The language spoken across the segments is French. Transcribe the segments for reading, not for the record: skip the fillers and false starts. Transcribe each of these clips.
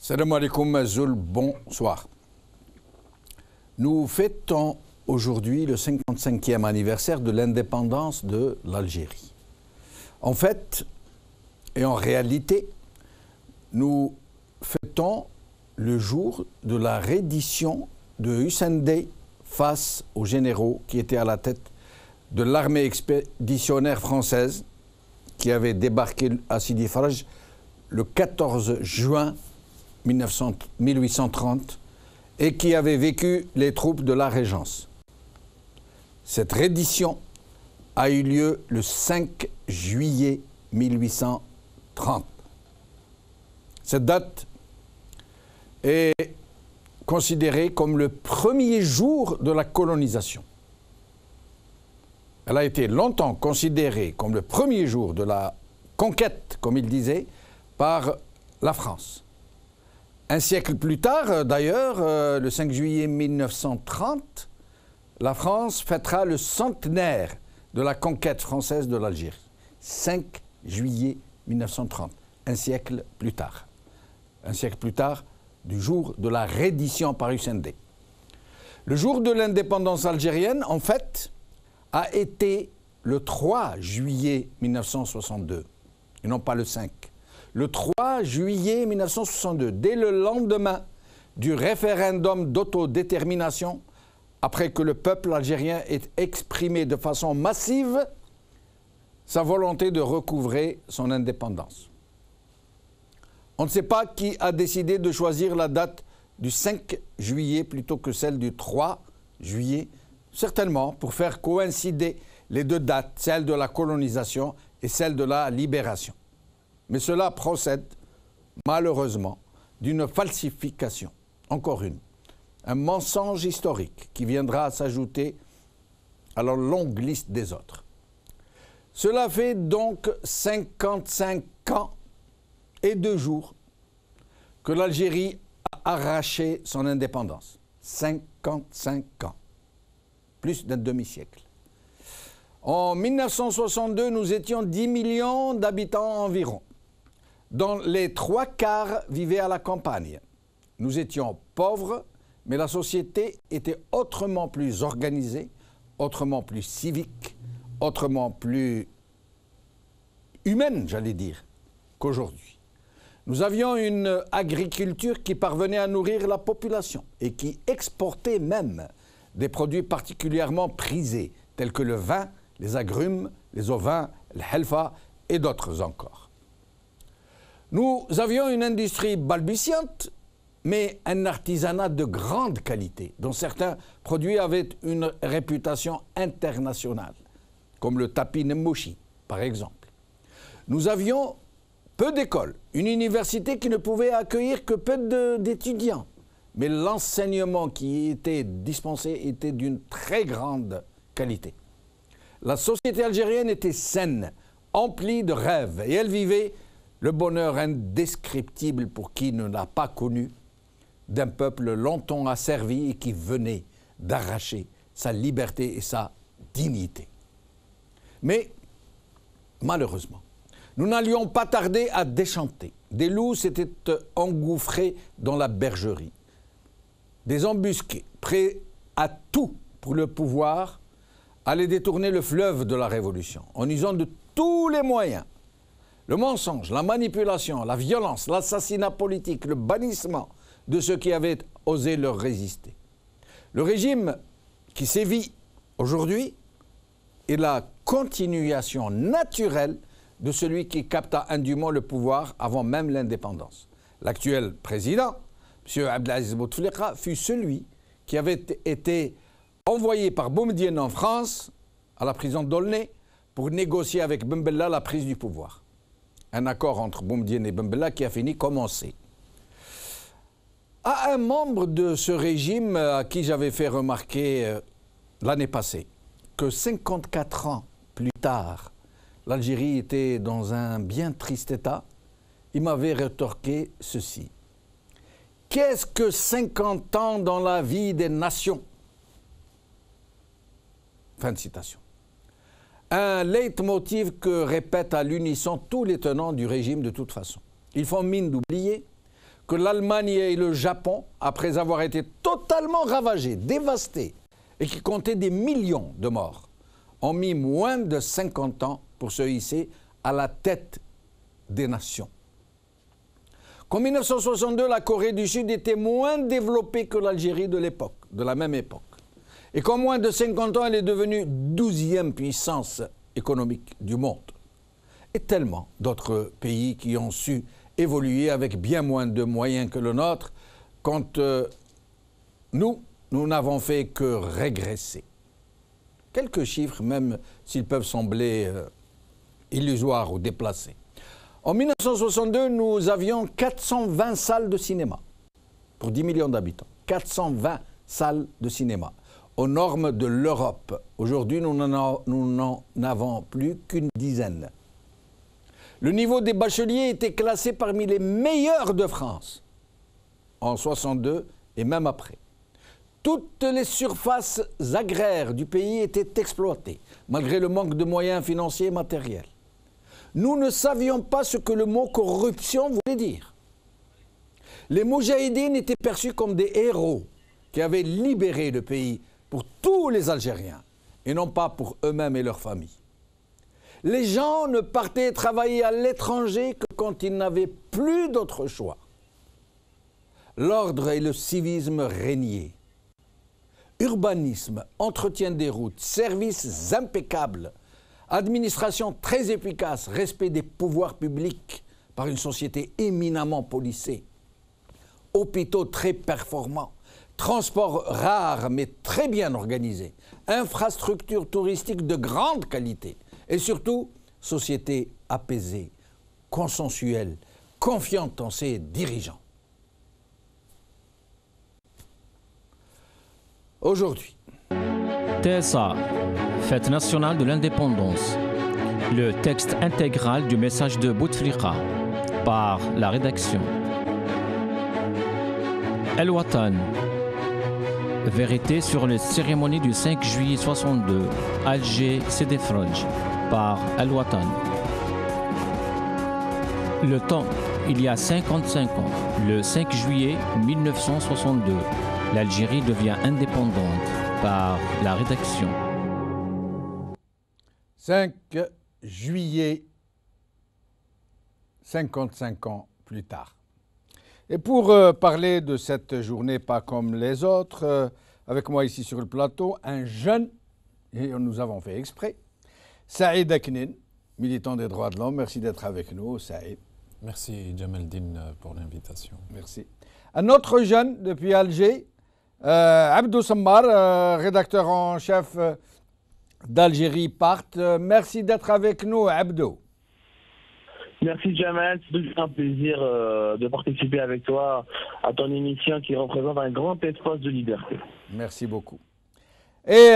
Salam alaikum Azul, bonsoir. Nous fêtons aujourd'hui le 55e anniversaire de l'indépendance de l'Algérie. En fait, et en réalité, nous fêtons le jour de la reddition de Hussein Dey face aux généraux qui étaient à la tête de l'armée expéditionnaire française qui avait débarqué à Sidi Faraj le 14 juin 1830 et qui avait vécu les troupes de la Régence. Cette reddition a eu lieu le 5 juillet 1830. Cette date est considérée comme le premier jour de la colonisation. Elle a été longtemps considérée comme le premier jour de la conquête, comme il disait, par la France. Un siècle plus tard, d'ailleurs, le 5 juillet 1930, la France fêtera le centenaire de la conquête française de l'Algérie. 5 juillet 1930, un siècle plus tard. Un siècle plus tard du jour de la reddition par Hussein Dey. Le jour de l'indépendance algérienne, en fait, a été le 3 juillet 1962, et non pas le 5. Le 3 juillet 1962, dès le lendemain du référendum d'autodétermination, après que le peuple algérien ait exprimé de façon massive sa volonté de recouvrer son indépendance. On ne sait pas qui a décidé de choisir la date du 5 juillet plutôt que celle du 3 juillet, certainement pour faire coïncider les deux dates, celle de la colonisation et celle de la libération. Mais cela procède, malheureusement, d'une falsification, encore une, un mensonge historique qui viendra s'ajouter à la longue liste des autres. Cela fait donc 55 ans et 2 jours que l'Algérie a arraché son indépendance. 55 ans, plus d'un demi-siècle. En 1962, nous étions 10 millions d'habitants environ, dont les 3/4 vivaient à la campagne. Nous étions pauvres, mais la société était autrement plus organisée, autrement plus civique, autrement plus humaine, j'allais dire, qu'aujourd'hui. Nous avions une agriculture qui parvenait à nourrir la population et qui exportait même des produits particulièrement prisés, tels que le vin, les agrumes, les ovins, le helfa et d'autres encore. Nous avions une industrie balbutiante, mais un artisanat de grande qualité, dont certains produits avaient une réputation internationale, comme le tapis Nemouchi, par exemple. Nous avions peu d'écoles, une université qui ne pouvait accueillir que peu d'étudiants, mais l'enseignement qui était dispensé était d'une très grande qualité. La société algérienne était saine, emplie de rêves, et elle vivait le bonheur indescriptible pour qui ne l'a pas connu, d'un peuple longtemps asservi et qui venait d'arracher sa liberté et sa dignité. Mais, malheureusement, nous n'allions pas tarder à déchanter. Des loups s'étaient engouffrés dans la bergerie. Des embusqués, prêts à tout pour le pouvoir, allaient détourner le fleuve de la Révolution, en usant de tous les moyens. Le mensonge, la manipulation, la violence, l'assassinat politique, le bannissement de ceux qui avaient osé leur résister. Le régime qui sévit aujourd'hui est la continuation naturelle de celui qui capta indûment le pouvoir avant même l'indépendance. L'actuel président, M. Abdelaziz Bouteflika, fut celui qui avait été envoyé par Boumedienne en France, à la prison d'Aulnay, pour négocier avec Ben Bella la prise du pouvoir. Un accord entre Boumedienne et Ben Bella qui a fini commencer. À un membre de ce régime à qui j'avais fait remarquer l'année passée que 54 ans plus tard, l'Algérie était dans un bien triste état, il m'avait rétorqué ceci. Qu'est-ce que 50 ans dans la vie des nations? Fin de citation. Un leitmotiv que répètent à l'unisson tous les tenants du régime de toute façon. Ils font mine d'oublier que l'Allemagne et le Japon, après avoir été totalement ravagés, dévastés, et qui comptaient des millions de morts, ont mis moins de 50 ans pour se hisser à la tête des nations. Qu'en 1962, la Corée du Sud était moins développée que l'Algérie de l'époque, de la même époque. Et qu'en moins de 50 ans, elle est devenue 12e puissance économique du monde. Et tellement d'autres pays qui ont su évoluer avec bien moins de moyens que le nôtre, quand nous n'avons fait que régresser. Quelques chiffres, même s'ils peuvent sembler illusoires ou déplacés. En 1962, nous avions 420 salles de cinéma pour 10 millions d'habitants. 420 salles de cinéma aux normes de l'Europe. Aujourd'hui, nous n'en avons plus qu'une dizaine. Le niveau des bacheliers était classé parmi les meilleurs de France en 62 et même après. Toutes les surfaces agraires du pays étaient exploitées, malgré le manque de moyens financiers et matériels. Nous ne savions pas ce que le mot corruption voulait dire. Les Moudjahidines étaient perçus comme des héros qui avaient libéré le pays pour tous les Algériens et non pas pour eux-mêmes et leurs familles. Les gens ne partaient travailler à l'étranger que quand ils n'avaient plus d'autre choix. L'ordre et le civisme régnaient. Urbanisme, entretien des routes, services impeccables, administration très efficace, respect des pouvoirs publics par une société éminemment policée, hôpitaux très performants, transports rares mais très bien organisés, infrastructures touristiques de grande qualité et surtout, société apaisée, consensuelle, confiante en ses dirigeants. Aujourd'hui, TSA, Fête nationale de l'indépendance. Le texte intégral du message de Bouteflika par la rédaction. El Watan. Vérité sur les cérémonies du 5 juillet 62. Alger, Sidi Fronj par El Watan. Le temps, il y a 55 ans, le 5 juillet 1962, l'Algérie devient indépendante par la rédaction. 5 juillet, 55 ans plus tard. Et pour parler de cette journée pas comme les autres, avec moi ici sur le plateau, un jeune, et nous avons fait exprès, Saïd Aknin, militant des droits de l'homme. Merci d'être avec nous, Saïd. Merci Jamaldine pour l'invitation. Merci. Un autre jeune depuis Alger, Abdou Sammar, rédacteur en chef d'Algérie Part. Merci d'être avec nous, Abdou. Merci Jamal, c'est toujours un plaisir de participer avec toi à ton émission qui représente un grand espace de liberté. Merci beaucoup. Et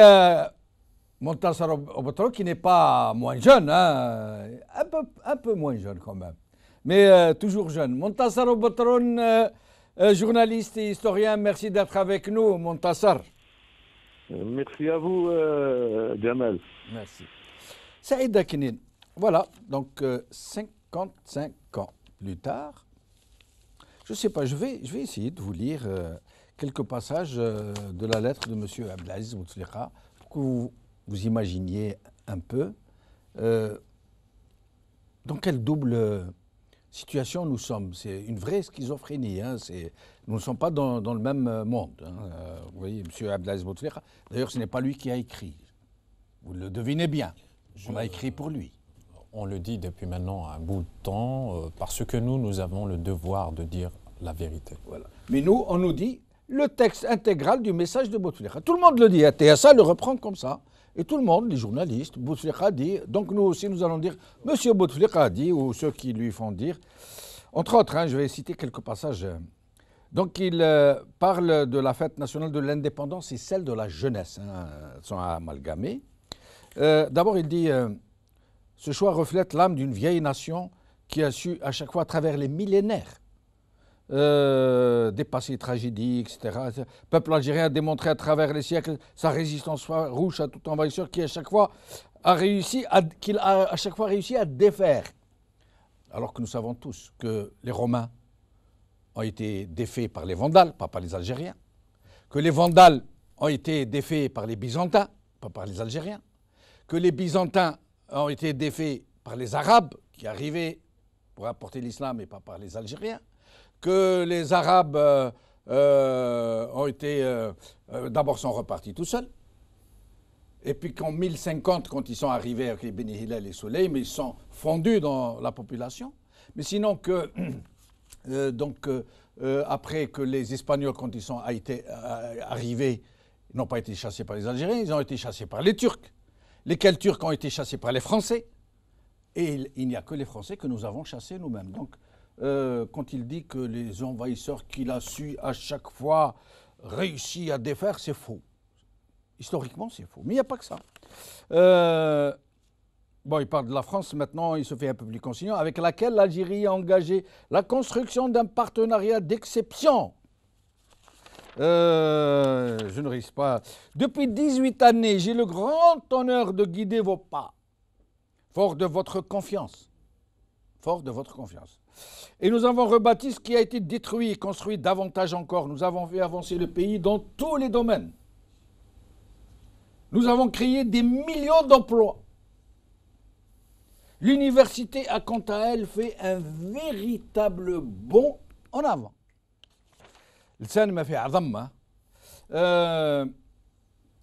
Montassar Obotro, qui n'est pas moins jeune, hein, un peu moins jeune quand même, mais toujours jeune. Montassar Obotro, journaliste et historien, merci d'être avec nous, Montassar. Merci à vous, Jamal. Merci. Saïd Aknin, voilà, donc 55 ans plus tard, je ne sais pas, je vais essayer de vous lire quelques passages de la lettre de M. Abdelaziz Bouteflika pour que vous imaginiez un peu dans quelle double situation nous sommes. C'est une vraie schizophrénie. Hein, nous ne sommes pas dans le même monde. Hein. Vous voyez, M. Abdelaziz Bouteflika, d'ailleurs, ce n'est pas lui qui a écrit. Vous le devinez bien. On a écrit pour lui. On le dit depuis maintenant un bout de temps, parce que nous avons le devoir de dire la vérité. Voilà. Mais nous, on nous dit le texte intégral du message de Bouteflika. Tout le monde le dit, TSA le reprend comme ça. Et tout le monde, les journalistes, Bouteflika dit, donc nous aussi nous allons dire, Monsieur Bouteflika a dit, ou ceux qui lui font dire, entre autres, hein, je vais citer quelques passages. Donc il parle de la fête nationale de l'indépendance et celle de la jeunesse, hein, sont amalgamées. D'abord il dit, ce choix reflète l'âme d'une vieille nation qui a su à chaque fois à travers les millénaires dépasser tragédies, etc. Le peuple algérien a démontré à travers les siècles sa résistance farouche à tout envahisseur qui à chaque fois a réussi à défaire. Alors que nous savons tous que les Romains ont été défaits par les Vandales, pas par les Algériens, que les Vandales ont été défaits par les Byzantins, pas par les Algériens, que les Byzantins ont été défaits par les Arabes qui arrivaient pour apporter l'islam et pas par les Algériens, que les Arabes ont été d'abord sont repartis tout seuls, et puis qu'en 1050, quand ils sont arrivés avec les Beni Hillel et Soleim, ils sont fondus dans la population. Mais sinon que après que les Espagnols, quand ils sont arrivés, n'ont pas été chassés par les Algériens, ils ont été chassés par les Turcs. Lesquels Turcs ont été chassés par les Français. Et il n'y a que les Français que nous avons chassés nous-mêmes. Donc, quand il dit que les envahisseurs qu'il a su à chaque fois réussi à défaire, c'est faux. Historiquement, c'est faux. Mais il n'y a pas que ça. Bon, il parle de la France, maintenant il se fait un peu plus conciliant, avec laquelle l'Algérie a engagé la construction d'un partenariat d'exception. Je ne risque pas. Depuis 18 années, j'ai le grand honneur de guider vos pas, fort de votre confiance. Fort de votre confiance. Et nous avons rebâti ce qui a été détruit et construit davantage encore. Nous avons fait avancer le pays dans tous les domaines. Nous avons créé des millions d'emplois. L'université a quant à elle fait un véritable bond en avant. L'San m'a fait azamma.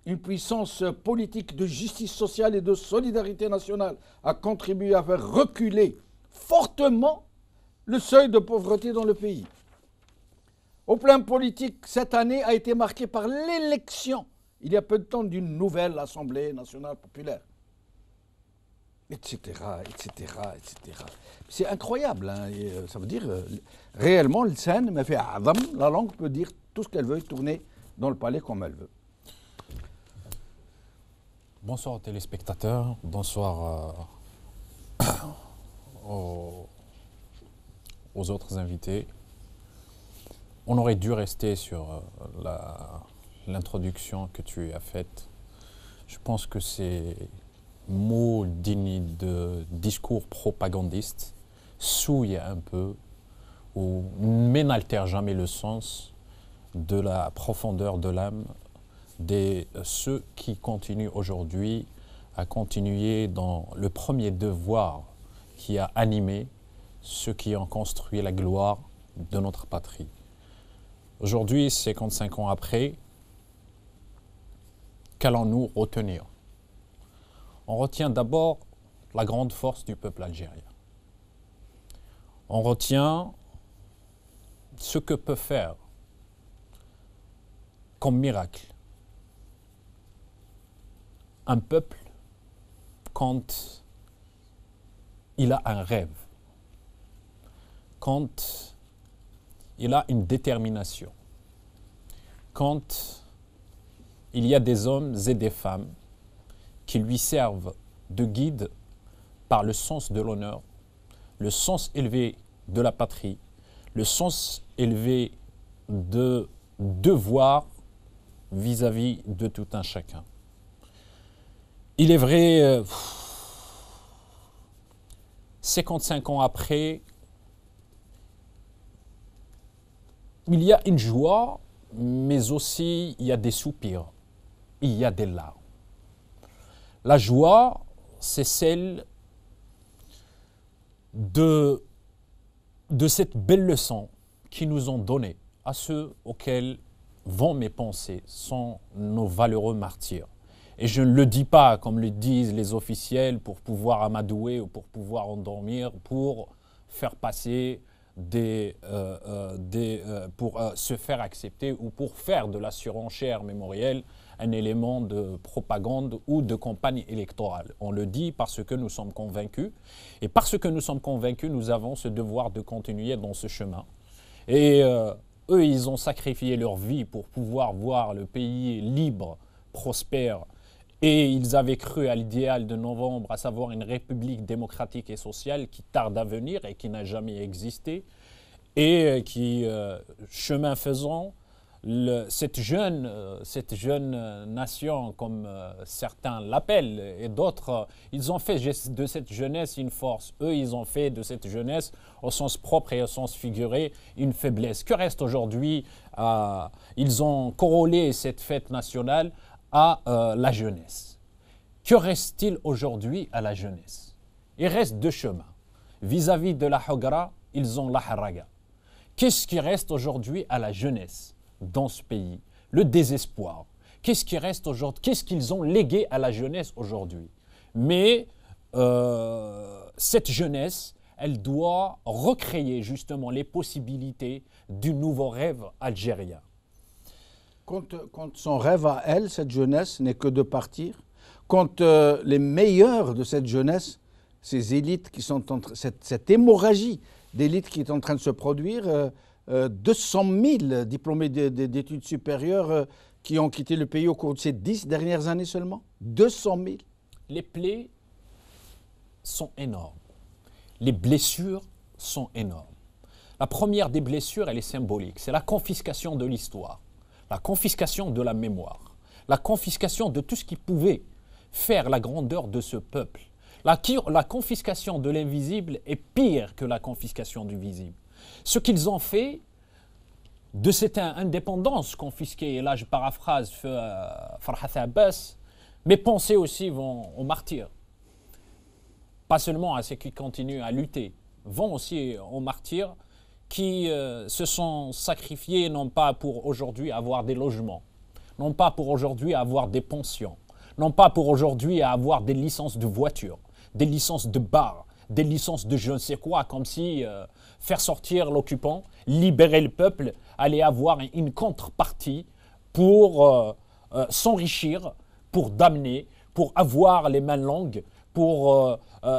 Une puissance politique de justice sociale et de solidarité nationale a contribué à faire reculer fortement le seuil de pauvreté dans le pays. Au plan politique, cette année a été marquée par l'élection, il y a peu de temps, d'une nouvelle Assemblée nationale populaire. Etc., etc., etc. C'est incroyable, hein, et, ça veut dire, réellement, le Sen m'a fait adam, la langue peut dire tout ce qu'elle veut, tourner dans le palais comme elle veut. Bonsoir aux téléspectateurs, bonsoir aux autres invités. On aurait dû rester sur l'introduction que tu as faite. Je pense que ces mots dignes de discours propagandistes souillent un peu mais n'altèrent jamais le sens de la profondeur de l'âme de ceux qui continuent aujourd'hui à continuer dans le premier devoir qui a animé ceux qui ont construit la gloire de notre patrie. Aujourd'hui, 55 ans après, qu'allons-nous retenir? On retient d'abord la grande force du peuple algérien. On retient ce que peut faire comme miracle un peuple quand il a un rêve, quand il a une détermination, quand il y a des hommes et des femmes qui lui servent de guide par le sens de l'honneur, le sens élevé de la patrie, le sens élevé de devoir vis-à-vis de tout un chacun. Il est vrai, 55 ans après, il y a une joie, mais aussi il y a des soupirs, il y a des larmes. La joie, c'est celle de cette belle leçon qu'ils nous ont donnée à ceux auxquels vont mes pensées, sont nos valeureux martyrs. Et je ne le dis pas comme le disent les officiels pour pouvoir amadouer ou pour pouvoir endormir, pour faire passer pour se faire accepter ou pour faire de la surenchère mémorielle un élément de propagande ou de campagne électorale. On le dit parce que nous sommes convaincus. Et parce que nous sommes convaincus, nous avons ce devoir de continuer dans ce chemin. Et eux, ils ont sacrifié leur vie pour pouvoir voir le pays libre, prospère. Et ils avaient cru à l'idéal de novembre, à savoir une république démocratique et sociale qui tarde à venir et qui n'a jamais existé. Et qui, chemin faisant, cette jeune nation, comme certains l'appellent, et d'autres, ils ont fait de cette jeunesse une force. Eux, ils ont fait de cette jeunesse, au sens propre et au sens figuré, une faiblesse. Que reste aujourd'hui? Ils ont corrélé cette fête nationale à la jeunesse. Que reste-t-il aujourd'hui à la jeunesse? Il reste deux chemins. Vis-à-vis de la Hogra, ils ont la Haraga. Qu'est-ce qui reste aujourd'hui à la jeunesse dans ce pays? Le désespoir. Qu'est-ce qui reste aujourd'hui? Qu'est-ce qu'ils ont légué à la jeunesse aujourd'hui? Mais cette jeunesse, elle doit recréer justement les possibilités du nouveau rêve algérien. Quand son rêve à elle, cette jeunesse, n'est que de partir, quand les meilleurs de cette jeunesse, ces élites qui sont en train, cette hémorragie d'élite qui est en train de se produire, 200 000 diplômés d'études supérieures qui ont quitté le pays au cours de ces 10 dernières années seulement. 200 000. Les plaies sont énormes. Les blessures sont énormes. La première des blessures, elle est symbolique. C'est la confiscation de l'histoire, la confiscation de la mémoire, la confiscation de tout ce qui pouvait faire la grandeur de ce peuple. La confiscation de l'invisible est pire que la confiscation du visible. Ce qu'ils ont fait de cette indépendance confisquée, et là je paraphrase Farhat Abbas, mes pensées aussi vont aux martyrs. Pas seulement à ceux qui continuent à lutter, vont aussi aux martyrs qui se sont sacrifiés non pas pour aujourd'hui avoir des logements, non pas pour aujourd'hui avoir des pensions, non pas pour aujourd'hui avoir des licences de voiture, des licences de bar, des licences de je ne sais quoi, comme si faire sortir l'occupant, libérer le peuple, allait avoir une contrepartie pour s'enrichir, pour damner, pour avoir les mains longues,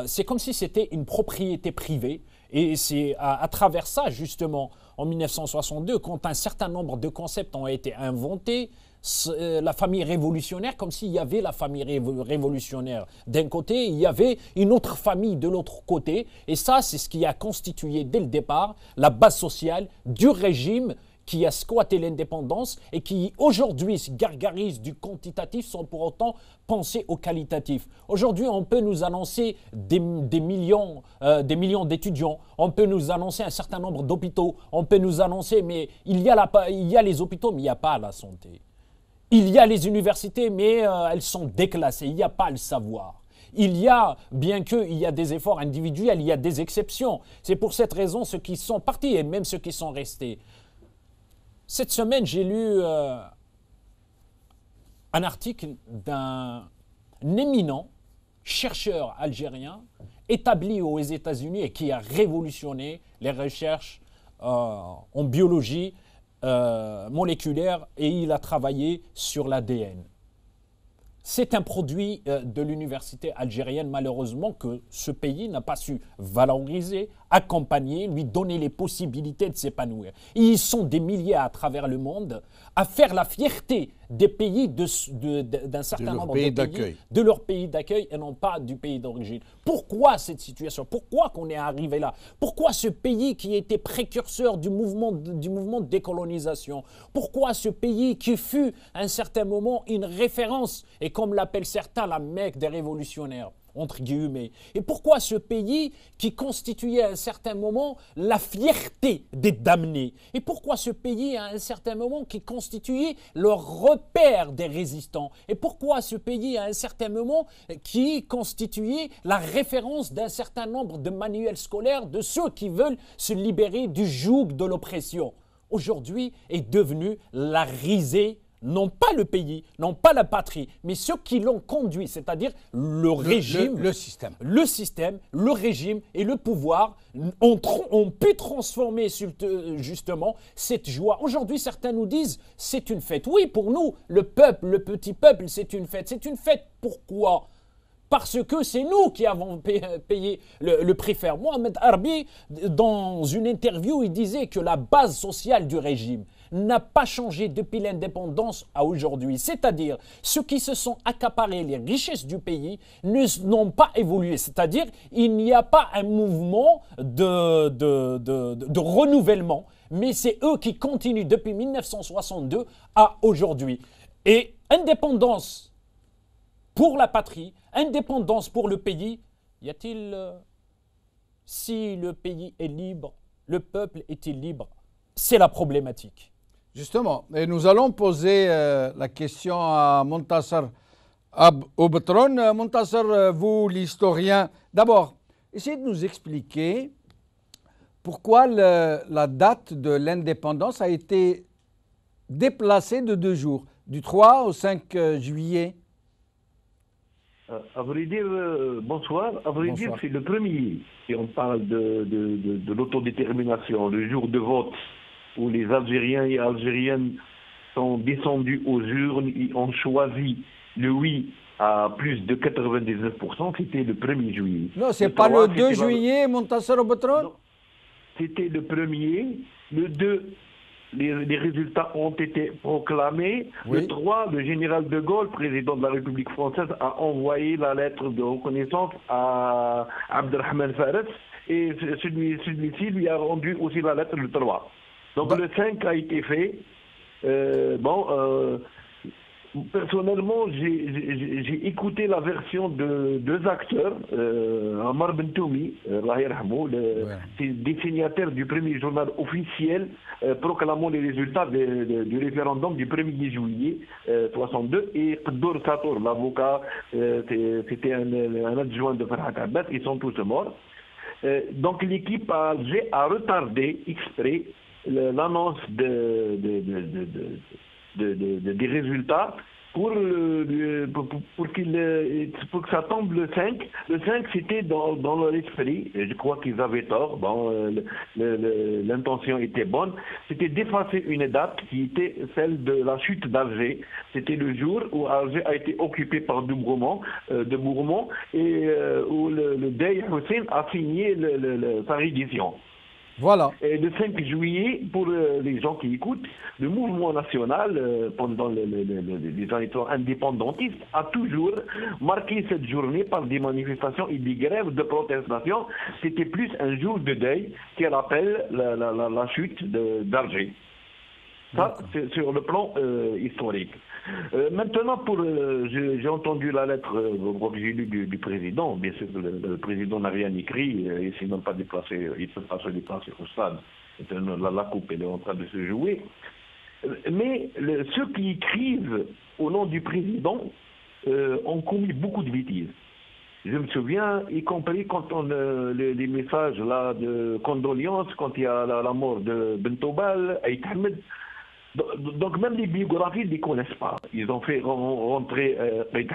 c'est comme si c'était une propriété privée. Et c'est à travers ça, justement, en 1962, quand un certain nombre de concepts ont été inventés, la famille révolutionnaire, comme s'il y avait la famille révolutionnaire d'un côté, il y avait une autre famille de l'autre côté. Et ça, c'est ce qui a constitué dès le départ la base sociale du régime qui a squatté l'indépendance et qui aujourd'hui se gargarise du quantitatif sans pour autant penser au qualitatif. Aujourd'hui, on peut nous annoncer des millions d'étudiants, on peut nous annoncer un certain nombre d'hôpitaux, on peut nous annoncer, mais il y a les hôpitaux, mais il n'y a pas la santé. Il y a les universités, mais elles sont déclassées, il n'y a pas le savoir. Il y a, bien qu'il y a des efforts individuels, il y a des exceptions. C'est pour cette raison ceux qui sont partis et même ceux qui sont restés. Cette semaine, j'ai lu un article d'un éminent chercheur algérien établi aux États-Unis et qui a révolutionné les recherches en biologie moléculaire, et il a travaillé sur l'ADN. C'est un produit de l'université algérienne, malheureusement, que ce pays n'a pas su valoriser, accompagner, lui donner les possibilités de s'épanouir. Ils sont des milliers à travers le monde à faire la fierté des pays d'un certain nombre de pays, de leur pays d'accueil et non pas du pays d'origine. Pourquoi cette situation? Pourquoi qu'on est arrivé là? Pourquoi ce pays qui était précurseur du mouvement de décolonisation? Pourquoi ce pays qui fut à un certain moment une référence, et comme l'appellent certains la Mecque des révolutionnaires, entre guillemets? Et pourquoi ce pays qui constituait à un certain moment la fierté des damnés? Et pourquoi ce pays à un certain moment qui constituait le repère des résistants? Et pourquoi ce pays à un certain moment qui constituait la référence d'un certain nombre de manuels scolaires de ceux qui veulent se libérer du joug de l'oppression? Aujourd'hui est devenu la risée, non pas le pays, non pas la patrie, mais ceux qui l'ont conduit, c'est-à-dire le régime, le système, le régime et le pouvoir ont pu transformer justement cette joie. Aujourd'hui, certains nous disent c'est une fête. Oui, pour nous, le peuple, le petit peuple, c'est une fête. C'est une fête, pourquoi ? Parce que c'est nous qui avons payé le prix fer. Mohamed Arbi, dans une interview, il disait que la base sociale du régime n'a pas changé depuis l'indépendance à aujourd'hui. C'est-à-dire, ceux qui se sont accaparés les richesses du pays n'ont pas évolué. C'est-à-dire, il n'y a pas un mouvement de renouvellement, mais c'est eux qui continuent depuis 1962 à aujourd'hui. Et indépendance pour la patrie, indépendance pour le pays, y a-t-il, si le pays est libre, le peuple est-il libre? C'est la problématique. Justement, et nous allons poser la question à Montassar Oubtron. Montassar, vous l'historien, d'abord, essayez de nous expliquer pourquoi la date de l'indépendance a été déplacée de 2 jours, du 3 au 5 juillet. À vrai dire, bonsoir. À vrai dire, c'est le premier. Si on parle de l'autodétermination, le jour de vote, où les Algériens et Algériennes sont descendus aux urnes et ont choisi le oui à plus de 99%, c'était le 1er juillet. Non, c'est pas le 2 juillet, Montassar Oubtron? C'était le 1er. Le 2, les résultats ont été proclamés. Oui. Le 3, le général de Gaulle, président de la République française, a envoyé la lettre de reconnaissance à Abdelrahman Fares et celui-ci lui a rendu aussi la lettre le 3. Donc le 5 a été fait. Personnellement, j'ai écouté la version de 2 acteurs, Ammar Bentoumi, des signataires du premier journal officiel proclamant les résultats du référendum du 1er juillet 62, et Qaddour Satour, l'avocat, c'était un adjoint de Farhat Abbas, ils sont tous morts. Donc l'équipe à Alger a retardé exprès l'annonce des résultats pour que ça tombe le 5. Le 5, c'était dans leur esprit, et je crois qu'ils avaient tort, l'intention était bonne, c'était d'effacer une date qui était celle de la chute d'Alger. C'était le jour où Alger a été occupé par de Bourmont, et où le Dey Hussein a signé sa reddition. Voilà. Et le 5 juillet, pour les gens qui écoutent, le mouvement national, pendant les années indépendantistes, a toujours marqué cette journée par des manifestations et des grèves de protestation. C'était plus un jour de deuil qui rappelle la chute d'Alger. Ça, c'est sur le plan historique. Maintenant, j'ai entendu la lettre que j'ai lue du président. Bien sûr, le président n'a rien écrit, il ne s'est même pas déplacé, il ne peut pas se déplacer au stade. La coupe, elle est en train de se jouer. Mais ceux qui écrivent au nom du président ont commis beaucoup de bêtises. Je me souviens, y compris quand les messages là, de condoléances, quand il y a la mort de Bentoubal, Aït Ahmed. Donc même les biographies ne les connaissent pas. Ils ont fait rentrer Aït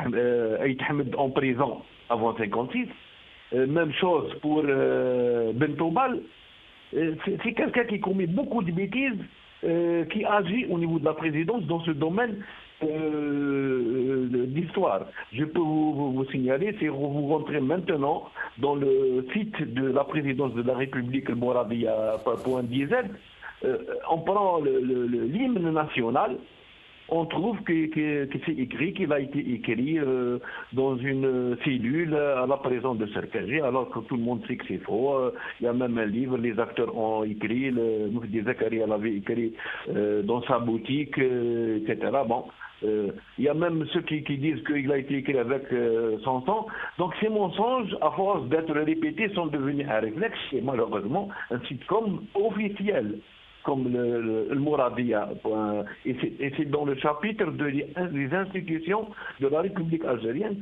Ahmed en prison avant 1956. Même chose pour Bentoubal. C'est quelqu'un qui commet beaucoup de bêtises, qui agit au niveau de la présidence dans ce domaine d'histoire. Je peux vous signaler, si vous rentrez maintenant dans le site de la présidence de la République, le Moradia.dz, on prend l'hymne national, on trouve que c'est écrit, qu'il a été écrit dans une cellule à la présence de Serkagi, alors que tout le monde sait que c'est faux. Il y a même un livre, les acteurs ont écrit, Moufdi Zakaria l'avait écrit dans sa boutique, etc. Bon. Il y a même ceux qui disent qu'il a été écrit avec son sang. Donc ces mensonges, à force d'être répétés, sont devenus un réflexe et malheureusement un sitcom officiel, comme le Mouradia. Et c'est dans le chapitre des institutions de la République algérienne,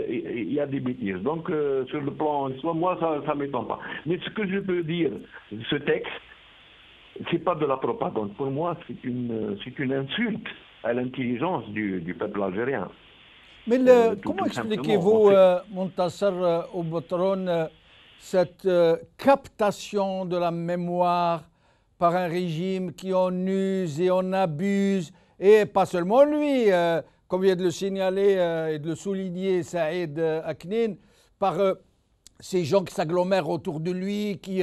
il y a des bêtises. Donc, sur le plan, moi, ça ne m'étonne pas. Mais ce que je peux dire, ce texte, c'est pas de la propagande. Pour moi, c'est une insulte à l'intelligence du peuple algérien. Mais comment expliquez-vous, Montassar Oubtron, cette captation de la mémoire par un régime qui en use et en abuse, et pas seulement lui, comme vient de le signaler et de le souligner Saïd Aknin, par ces gens qui s'agglomèrent autour de lui, qui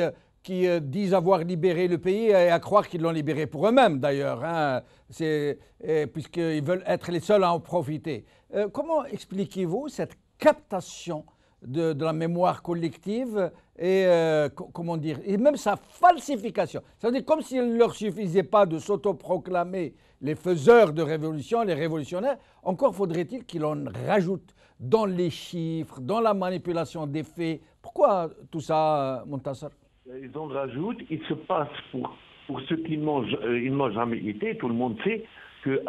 disent avoir libéré le pays, et à croire qu'ils l'ont libéré pour eux-mêmes d'ailleurs, hein, puisqu'ils veulent être les seuls à en profiter. Comment expliquez-vous cette captation de la mémoire collective et, comment dire, et même sa falsification. C'est-à-dire comme s'il ne leur suffisait pas de s'autoproclamer les faiseurs de révolution, les révolutionnaires, encore faudrait-il qu'il en rajoute dans les chiffres, dans la manipulation des faits. Pourquoi tout ça, Montassar? Ils en rajoutent, il se passe pour ceux qui n'ont jamais été, tout le monde sait que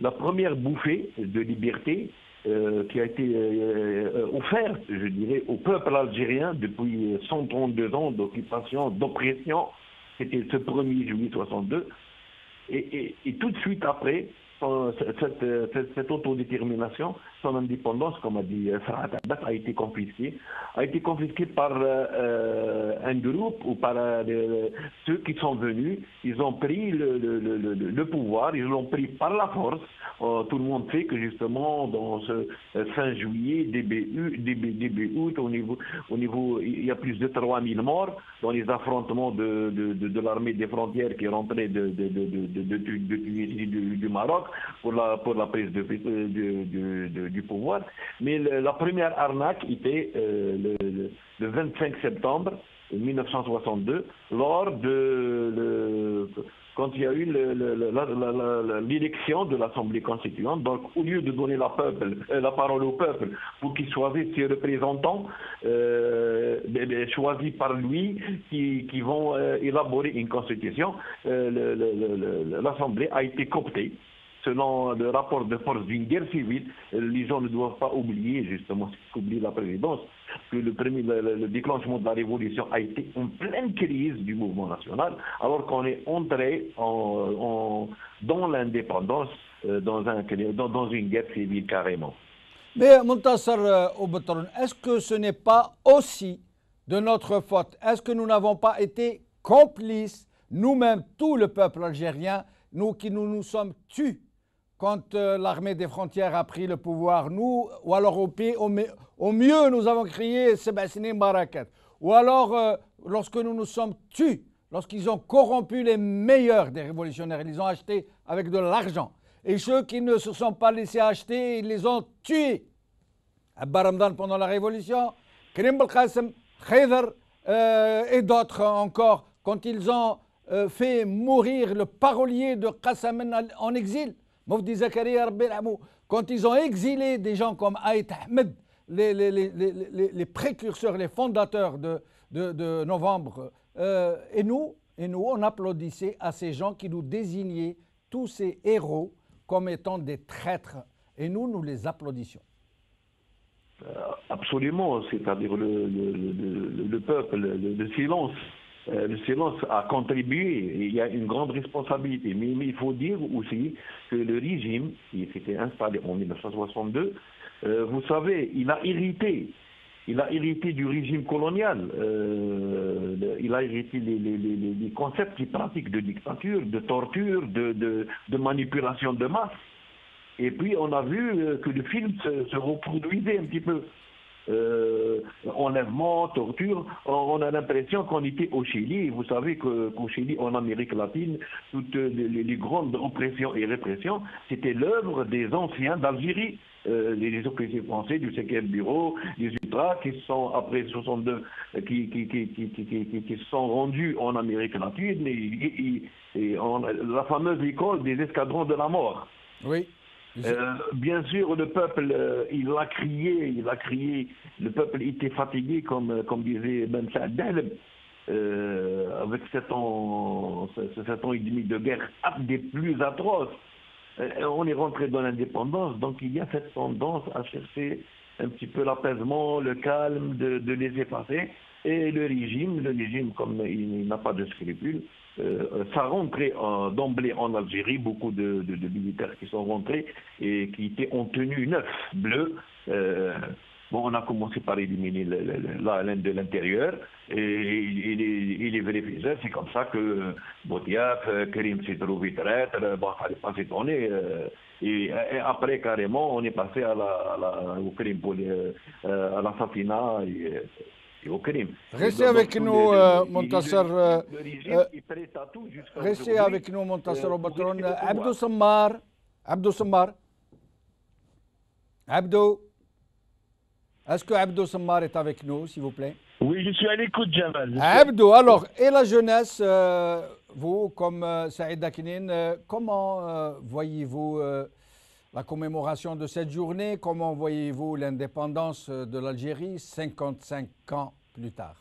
la première bouffée de liberté qui a été offerte, je dirais, au peuple algérien depuis 132 ans d'occupation, d'oppression, c'était ce 1er juillet 62, et tout de suite après, cette autodétermination, son indépendance, comme a dit Farhat Abbas, a été confisquée par un groupe ou par ceux qui sont venus. Ils ont pris le pouvoir, ils l'ont pris par la force. Tout le monde sait que justement, dans ce fin juillet, début août, au niveau, il y a plus de 3000 morts dans les affrontements de l'armée des frontières qui est rentrée du Maroc pour la prise du pouvoir. Mais la première arnaque était le 25 septembre 1962, quand il y a eu l'élection de l'Assemblée constituante. Donc, au lieu de donner la parole au peuple pour qu'il choisisse ses représentants choisis par lui qui vont élaborer une constitution, l'Assemblée a été cooptée. Selon le rapport de force d'une guerre civile, les gens ne doivent pas oublier, justement, qu'oublie la présidence, que le déclenchement de la révolution a été en pleine crise du mouvement national, alors qu'on est entré dans l'indépendance, dans une guerre civile carrément. Mais Montassar Ouboutron, est-ce que ce n'est pas aussi de notre faute? Est-ce que nous n'avons pas été complices, nous-mêmes, tout le peuple algérien, nous qui nous sommes tus quand l'armée des frontières a pris le pouvoir, nous, ou alors au mieux, nous avons crié Sebasini Barakat. Ou alors, lorsque nous nous sommes tus, lorsqu'ils ont corrompu les meilleurs des révolutionnaires, ils les ont achetés avec de l'argent. Et ceux qui ne se sont pas laissés acheter, ils les ont tués. Abba Ramdan pendant la révolution, Karim Belkacem, Khayder et d'autres encore, quand ils ont fait mourir le parolier de Qassam en exil, Mofdi Zakaria Rabbi Amou, quand ils ont exilé des gens comme Aït Ahmed, les précurseurs, les fondateurs de novembre, et nous, on applaudissait à ces gens qui nous désignaient, tous ces héros, comme étant des traîtres. Et nous les applaudissions. Absolument, c'est-à-dire le peuple, le silence. Le silence a contribué, il y a une grande responsabilité. Mais il faut dire aussi que le régime qui s'était installé en 1962, vous savez, il a hérité du régime colonial. Il a hérité les concepts et pratiques de dictature, de torture, de manipulation de masse. Et puis on a vu que le film se reproduisait un petit peu. Enlèvement, torture, on a l'impression qu'on était au Chili. Vous savez qu'au Chili, en Amérique latine, toutes les grandes oppressions et répressions, c'était l'œuvre des anciens d'Algérie, les officiers français du 5e bureau, les ultras qui sont après 62, qui sont rendus en Amérique latine, et la fameuse école des escadrons de la mort. Oui. Bien sûr, le peuple, il a crié, le peuple était fatigué, comme disait Ben Saad, avec 7 ans et demi de guerre des plus atroces. On est rentré dans l'indépendance, donc il y a cette tendance à chercher un petit peu l'apaisement, le calme, de les effacer. Et le régime, comme il n'a pas de scrupules, ça rentrait d'emblée en Algérie, beaucoup de militaires qui sont rentrés et qui étaient en tenue neuve, bleue. On a commencé par éliminer la laine de l'intérieur et les vérifieurs. C'est comme ça que Boutiaf, Karim s'est trouvé traître, il ne fallait pas s'étonner. Et après, carrément, on est passé au crime, à l'assassinat et au crime. Restez avec nous, Montassar. Restez avec nous, Montassar Ouboutron. Abdou Sammar. Est-ce que Abdo Sammar est avec nous, s'il vous plaît? Oui, je suis à l'écoute, Jamal. Abdo, alors, et la jeunesse, vous, comme Saïd Dakinin, comment voyez-vous la commémoration de cette journée? Comment voyez-vous l'indépendance de l'Algérie 55 ans plus tard?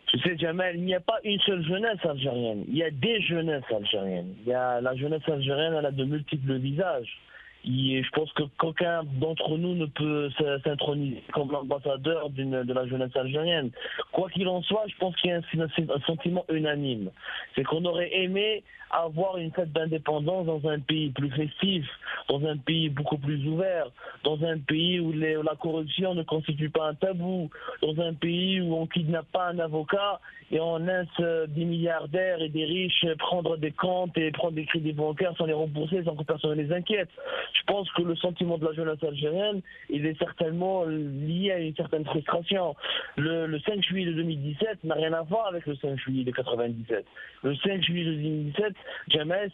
Tu sais, Jamal, il n'y a pas une seule jeunesse algérienne. Il y a des jeunesses algériennes. La jeunesse algérienne, elle a de multiples visages. Je pense que qu'aucun d'entre nous ne peut s'introniser comme l'ambassadeur de la jeunesse algérienne. Quoi qu'il en soit, je pense qu'il y a un sentiment unanime. C'est qu'on aurait aimé avoir une fête d'indépendance dans un pays plus festif, dans un pays beaucoup plus ouvert, dans un pays où la corruption ne constitue pas un tabou, dans un pays où on ne kidnappe pas un avocat et on laisse des milliardaires et des riches prendre des comptes et prendre des crédits bancaires sans les rembourser, sans que personne ne les inquiète. Je pense que le sentiment de la jeunesse algérienne, il est certainement lié à une certaine frustration. Le 5 juillet de 2017 n'a rien à voir avec le 5 juillet de 97. Le 5 juillet de 2017, jamais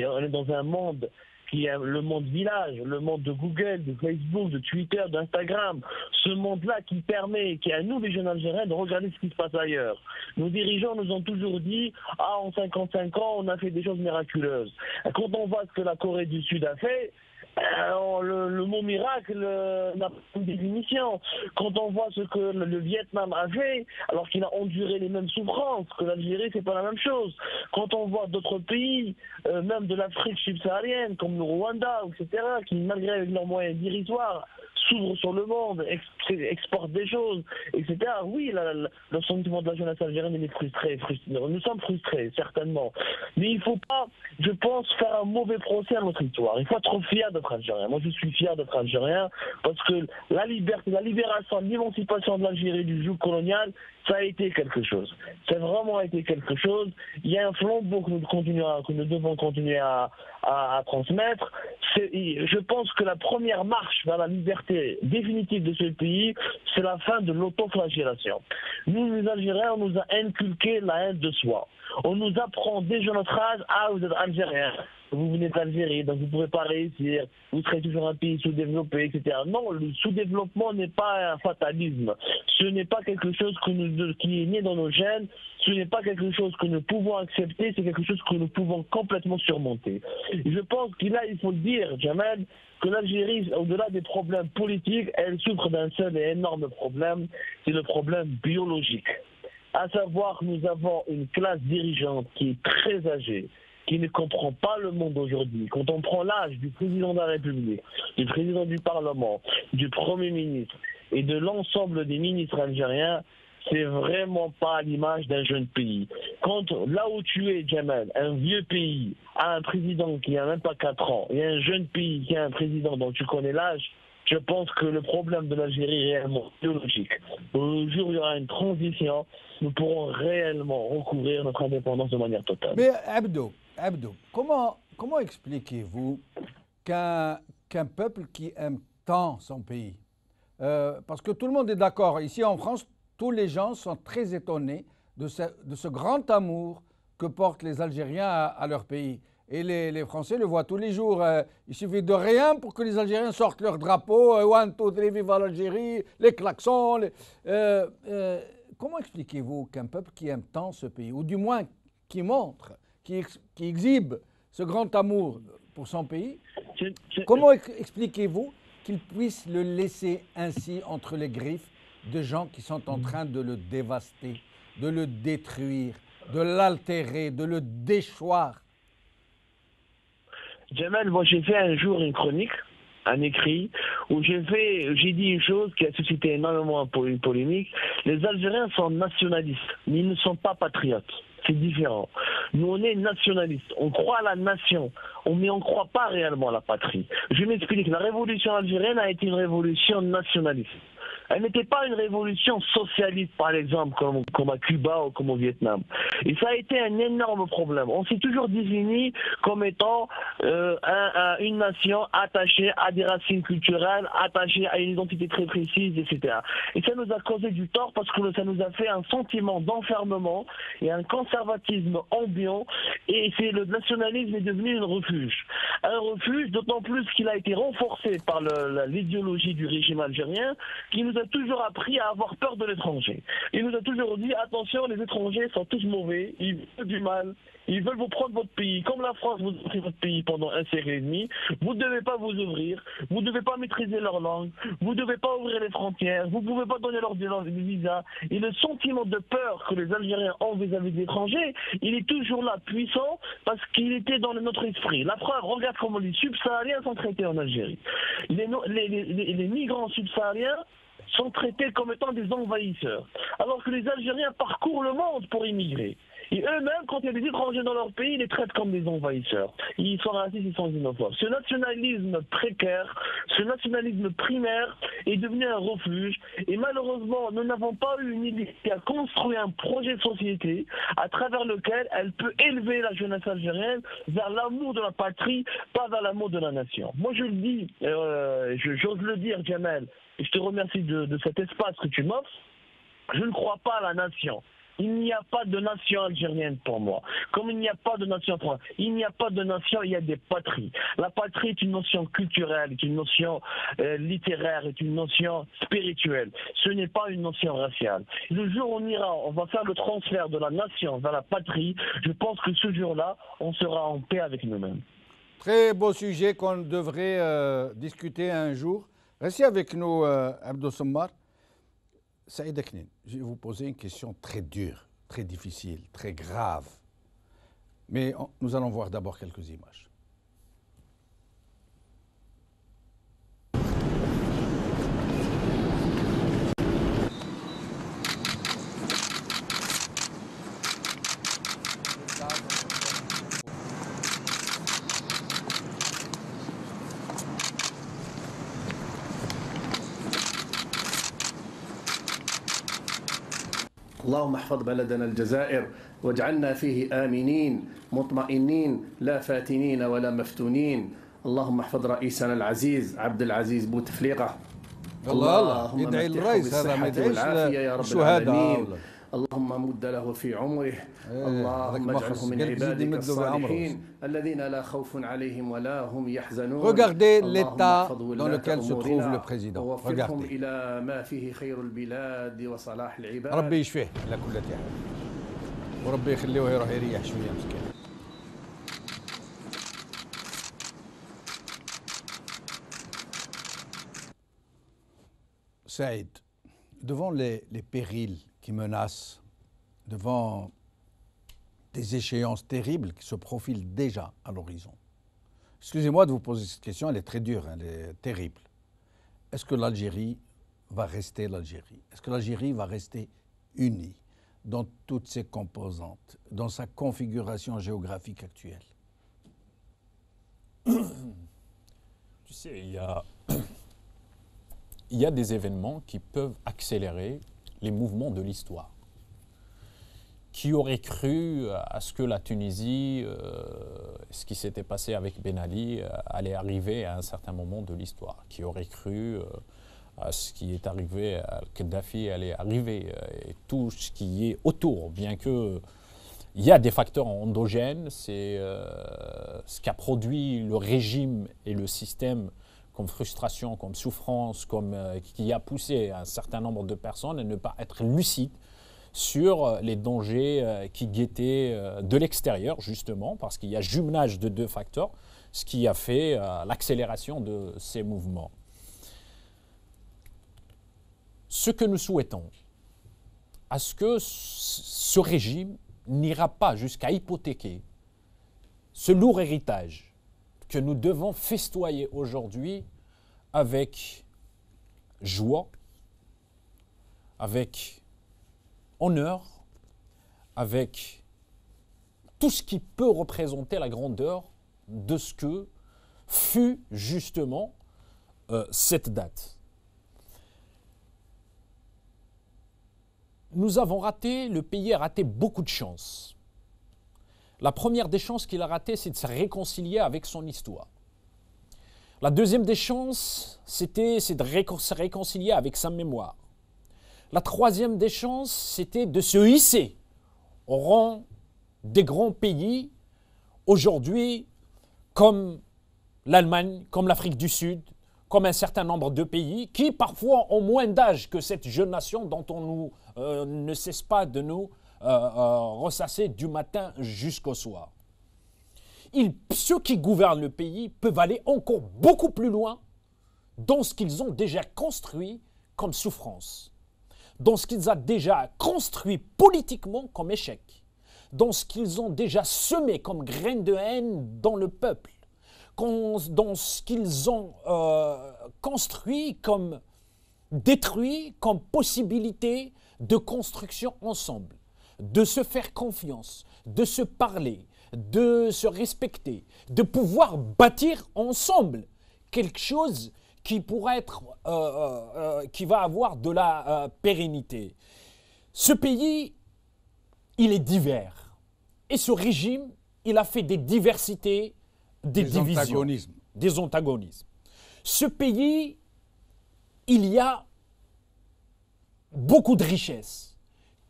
on est dans un monde qui est le monde village, le monde de Google, de Facebook, de Twitter, d'Instagram. Ce monde-là qui permet, qui est à nous les jeunes Algériens, de regarder ce qui se passe ailleurs. Nos dirigeants nous ont toujours dit « Ah, en 55 ans, on a fait des choses miraculeuses ». Quand on voit ce que la Corée du Sud a fait, le mot miracle n'a pas de définition. Quand on voit ce que le Vietnam a fait, alors qu'il a enduré les mêmes souffrances, que l'Algérie, c'est pas la même chose. Quand on voit d'autres pays, même de l'Afrique subsaharienne, comme le Rwanda, etc., qui, malgré leurs moyens dérisoires, s'ouvrent sur le monde, exportent des choses, etc. Oui, le sentiment de la jeunesse algérienne, il est frustré. Nous sommes frustrés, certainement. Mais il ne faut pas, je pense, faire un mauvais procès à notre histoire. Il faut être fier d'être algérien. Moi, je suis fier d'être algérien parce que la liberté, la libération, l'émancipation de l'Algérie du joug colonial, ça a été quelque chose. Ça a vraiment été quelque chose. Il y a un flambeau que nous devons continuer à transmettre. Je pense que la première marche vers la liberté définitive de ce pays, c'est la fin de l'autoflagellation. Nous, les Algériens, on nous a inculqué la haine de soi. On nous apprend dès notre âge, ah, vous êtes Algérien, vous venez d'Algérie, donc vous ne pourrez pas réussir, vous serez toujours un pays sous-développé, etc. Non, le sous-développement n'est pas un fatalisme. Ce n'est pas quelque chose qui est né dans nos gènes, ce n'est pas quelque chose que nous pouvons accepter, c'est quelque chose que nous pouvons complètement surmonter. Et je pense qu'il il faut le dire, Jamal, que l'Algérie, au-delà des problèmes politiques, elle souffre d'un seul et énorme problème, c'est le problème biologique. À savoir que nous avons une classe dirigeante qui est très âgée, qui ne comprend pas le monde aujourd'hui. Quand on prend l'âge du président de la République, du président du Parlement, du Premier ministre et de l'ensemble des ministres algériens, c'est vraiment pas à l'image d'un jeune pays. Quand là où tu es, Jamal, un vieux pays a un président qui n'a même pas 4 ans, et un jeune pays qui a un président dont tu connais l'âge, je pense que le problème de l'Algérie est réellement biologique. Au jour où il y aura une transition, nous pourrons réellement recouvrir notre indépendance de manière totale. Mais Abdo, comment expliquez-vous qu'un peuple qui aime tant son pays, parce que tout le monde est d'accord, ici en France, tous les gens sont très étonnés de ce grand amour que portent les Algériens à leur pays. Et les Français le voient tous les jours. Il suffit de rien pour que les Algériens sortent leur drapeau. One, two, three, viva l'Algérie, les klaxons. Comment expliquez-vous qu'un peuple qui aime tant ce pays, ou du moins qui montre, qui exhibe ce grand amour pour son pays, comment expliquez-vous qu'il puisse le laisser ainsi entre les griffes de gens qui sont en train de le dévaster, de le détruire, de l'altérer, de le déchoir? Jamal, moi j'ai fait un jour une chronique, un écrit, où j'ai dit une chose qui a suscité énormément une polémique. Les Algériens sont nationalistes, mais ils ne sont pas patriotes. C'est différent. Nous, on est nationalistes. On croit à la nation, mais on ne croit pas réellement à la patrie. Je m'explique. La révolution algérienne a été une révolution nationaliste. Elle n'était pas une révolution socialiste, par exemple, comme à Cuba ou comme au Vietnam. Et ça a été un énorme problème. On s'est toujours défini comme étant une nation attachée à des racines culturelles, attachée à une identité très précise, etc. Et ça nous a causé du tort parce que ça nous a fait un sentiment d'enfermement et un conservatisme ambiant. Et le nationalisme est devenu un refuge. Un refuge, d'autant plus qu'il a été renforcé par l'idéologie du régime algérien, qui nous a toujours appris à avoir peur de l'étranger. Il nous a toujours dit, attention, les étrangers sont tous mauvais, ils veulent du mal, ils veulent vous prendre votre pays. Comme la France vous a pris votre pays pendant un siècle et demi, vous ne devez pas vous ouvrir, vous ne devez pas maîtriser leur langue, vous ne devez pas ouvrir les frontières, vous ne pouvez pas donner leur visa. Et le sentiment de peur que les Algériens ont vis-à-vis des étrangers, il est toujours là, puissant, parce qu'il était dans notre esprit. La preuve, regarde comment les subsahariens sont traités en Algérie. Les migrants subsahariens sont traités comme étant des envahisseurs, alors que les Algériens parcourent le monde pour immigrer. Et eux-mêmes, quand il y a des étrangers dans leur pays, ils les traitent comme des envahisseurs. Ils sont racistes, ils sont xénophobes. Ce nationalisme précaire, ce nationalisme primaire est devenu un refuge. Et malheureusement, nous n'avons pas eu une idée qui a construit un projet de société à travers lequel elle peut élever la jeunesse algérienne vers l'amour de la patrie, pas vers l'amour de la nation. Moi, je le dis, j'ose le dire, Jamel, et je te remercie de cet espace que tu m'offres. Je ne crois pas à la nation. Il n'y a pas de nation algérienne pour moi. Comme il n'y a pas de nation pour moi. Il n'y a pas de nation, il y a des patries. La patrie est une notion culturelle, est une notion littéraire, est une notion spirituelle. Ce n'est pas une notion raciale. Le jour où on va faire le transfert de la nation vers la patrie, je pense que ce jour-là, on sera en paix avec nous-mêmes. Très beau sujet qu'on devrait discuter un jour. Restez avec nous, Abdou Sommar. Saïd Aknin, je vais vous poser une question très dure, très difficile, très grave. Mais nous allons voir d'abord quelques images. اللهم احفظ بلدنا الجزائر واجعلنا فيه آمنين مطمئنين لا فاتنين ولا مفتونين. اللهم احفظ رئيسنا العزيز عبد العزيز بوتفليقة. اللهم يدعي الرئيس هذا ما يدعيش الشهداء. اللهم مد له في عمره. اللهم اجعله من عبادك الصالحين الذين لا خوف عليهم ولا هم يحزنون. Regardez l'état dans lequel se trouve le président. ووفقهم إلى ما فيه خير البلاد وصلاح العباد. ربي يشفيه على كل حال. وربي يخليه يروح يريح شوية مسكين. Saïd, devant les périls qui menacent, devant des échéances terribles qui se profilent déjà à l'horizon. Excusez-moi de vous poser cette question, elle est très dure, elle est terrible. Est-ce que l'Algérie va rester l'Algérie? Est-ce que l'Algérie va rester unie dans toutes ses composantes, dans sa configuration géographique actuelle? Tu sais, il y a des événements qui peuvent accélérer les mouvements de l'histoire. Qui aurait cru à ce que la Tunisie, ce qui s'était passé avec Ben Ali, allait arriver à un certain moment de l'histoire? Qui aurait cru à ce qui est arrivé à Kadhafi allait arriver? Et tout ce qui est autour, bien que il y a des facteurs endogènes, c'est ce qu'a produit le régime et le système comme frustration, comme souffrance, qui a poussé un certain nombre de personnes à ne pas être lucides sur les dangers qui guettaient de l'extérieur, justement, parce qu'il y a jumelage de deux facteurs, ce qui a fait l'accélération de ces mouvements. Ce que nous souhaitons, à ce que ce régime n'ira pas jusqu'à hypothéquer ce lourd héritage que nous devons festoyer aujourd'hui avec joie, avec honneur, avec tout ce qui peut représenter la grandeur de ce que fut justement cette date. le pays a raté beaucoup de chances. La première des chances qu'il a ratées, c'est de se réconcilier avec son histoire. La deuxième des chances, c'est de se réconcilier avec sa mémoire. La troisième des chances, c'était de se hisser au rang des grands pays, aujourd'hui, comme l'Allemagne, comme l'Afrique du Sud, comme un certain nombre de pays qui parfois ont moins d'âge que cette jeune nation dont on ne cesse pas de nous ressasser du matin jusqu'au soir. Ceux qui gouvernent le pays peuvent aller encore beaucoup plus loin dans ce qu'ils ont déjà construit comme souffrance, dans ce qu'ils ont déjà construit politiquement comme échec, dans ce qu'ils ont déjà semé comme graines de haine dans le peuple, dans ce qu'ils ont construit comme détruit comme possibilité de construction ensemble, de se faire confiance, de se parler, de se respecter, de pouvoir bâtir ensemble quelque chose qui pourrait être, qui va avoir de la pérennité. Ce pays, il est divers. Et ce régime, il a fait des diversités, des divisions, des antagonismes. Ce pays, il y a beaucoup de richesses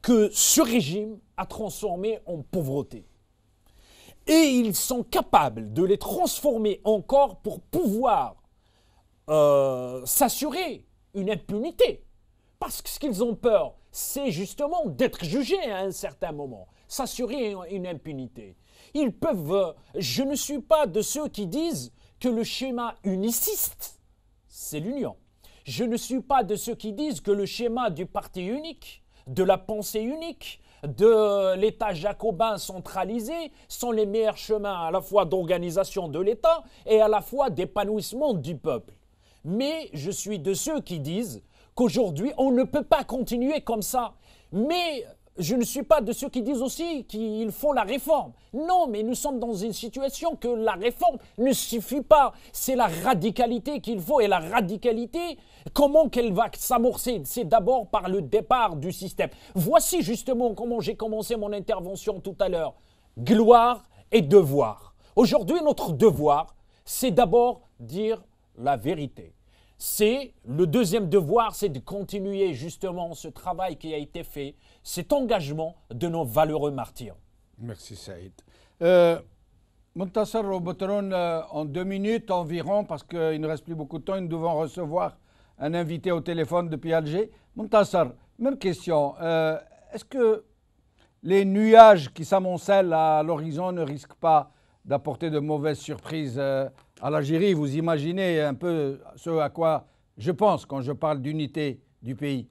que ce régime a transformées en pauvreté. Et ils sont capables de les transformer encore pour pouvoir s'assurer une impunité. Parce que ce qu'ils ont peur, c'est justement d'être jugés à un certain moment, s'assurer une impunité. Ils peuvent. Je ne suis pas de ceux qui disent que le schéma uniciste, c'est l'union. Je ne suis pas de ceux qui disent que le schéma du parti unique, de la pensée unique, de l'État jacobin centralisé sont les meilleurs chemins à la fois d'organisation de l'État et à la fois d'épanouissement du peuple. Mais je suis de ceux qui disent qu'aujourd'hui, on ne peut pas continuer comme ça. Mais je ne suis pas de ceux qui disent aussi qu'il faut la réforme. Non, mais nous sommes dans une situation que la réforme ne suffit pas. C'est la radicalité qu'il faut. Et la radicalité, comment qu'elle va s'amorcer? C'est d'abord par le départ du système. Voici justement comment j'ai commencé mon intervention tout à l'heure. Gloire et devoir. Aujourd'hui, notre devoir, c'est d'abord dire la vérité. Le deuxième devoir, c'est de continuer justement ce travail qui a été fait, cet engagement de nos valeureux martyrs. Merci Saïd. Montassar Roboteron, en 2 minutes environ, parce qu'il ne reste plus beaucoup de temps, nous devons recevoir un invité au téléphone depuis Alger. Montassar, même question. Est-ce que les nuages qui s'amoncellent à l'horizon ne risquent pas d'apporter de mauvaises surprises à l'Algérie? Vous imaginez un peu ce à quoi je pense quand je parle d'unité du pays?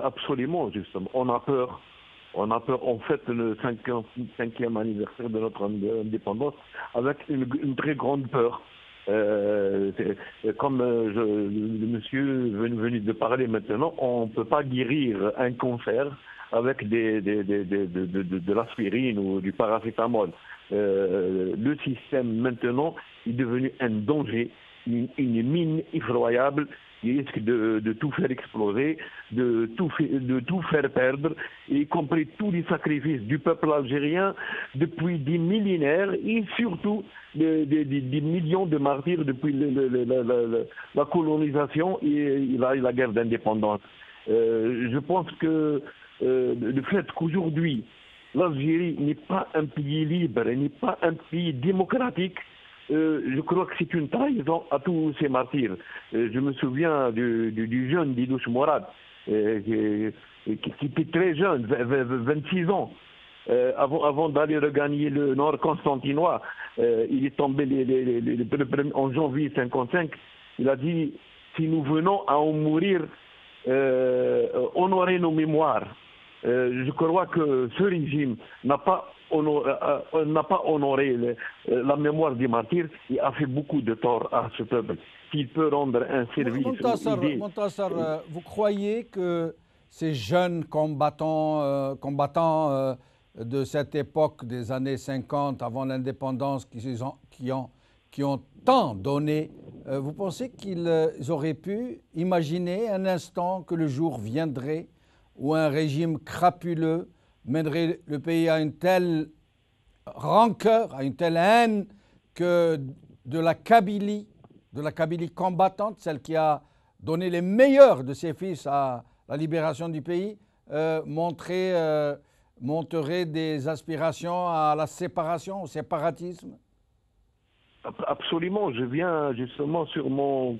Absolument, justement. On a peur. On fête le 5e anniversaire de notre indépendance avec une très grande peur. Comme le monsieur venu de parler maintenant, on ne peut pas guérir un cancer avec de l'aspirine ou du paracétamol. Le système maintenant est devenu un danger, une mine effroyable qui risque de tout faire exploser, de tout faire perdre, y compris tous les sacrifices du peuple algérien depuis des millénaires et surtout des millions de martyrs depuis la colonisation et la guerre d'indépendance. Je pense que le fait qu'aujourd'hui l'Algérie n'est pas un pays libre, n'est pas un pays démocratique, je crois que c'est une trahison à tous ces martyrs. Je me souviens du jeune Didouche Mourad, qui était très jeune, 26 ans. Avant d'aller regagner le nord constantinois, il est tombé en janvier 1955. Il a dit, si nous venons à en mourir, honorer nos mémoires. Je crois que ce régime n'a pas honoré la mémoire des martyrs et a fait beaucoup de tort à ce peuple. S'il peut rendre un service... Montassar, vous croyez que ces jeunes combattants de cette époque des années 50, avant l'indépendance, qui ont tant donné, vous pensez qu'ils auraient pu imaginer un instant que le jour viendrait où un régime crapuleux mènerait le pays à une telle rancœur, à une telle haine que de la Kabylie combattante, celle qui a donné les meilleurs de ses fils à la libération du pays, montrerait des aspirations à la séparation, au séparatisme? Absolument. Je viens justement sur mon